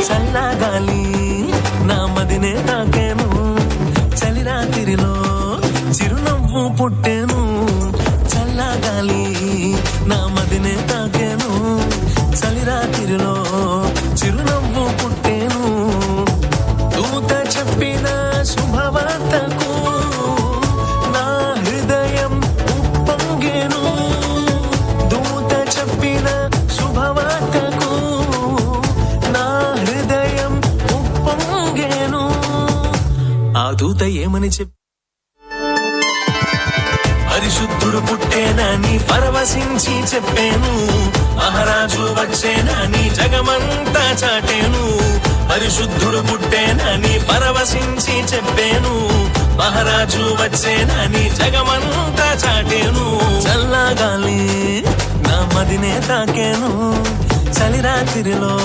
చల్లగాలి నా మదినే తాకేను, చలి రాత్రిలో చిరునవ్వు పుట్టేను. చల్లగాలి నా మదినే తాకేను, చలి రాత్రిలో చిరునవ్వు పుట్టేను. దూత చెప్పిన శుభవార్తకు నా హృదయం ఉప్పొంగేను. దూత చెప్పిన శుభవార్తకు నా హృదయం ఉప్పొంగేను. ఆ దూత ఏమని పరిశుద్ధుడు పుట్టేనని పరవశించి చెప్పాను, మహారాజు వచ్చేనని జగమంతా చాటేను. పరిశుద్ధుడు పుట్టేనని పరవశించి చెప్పాను, మహారాజు వచ్చేనని జగమంతా చాటేను. చల్లగాలి నా మదినే తాకేను, చలి రాత్రిలో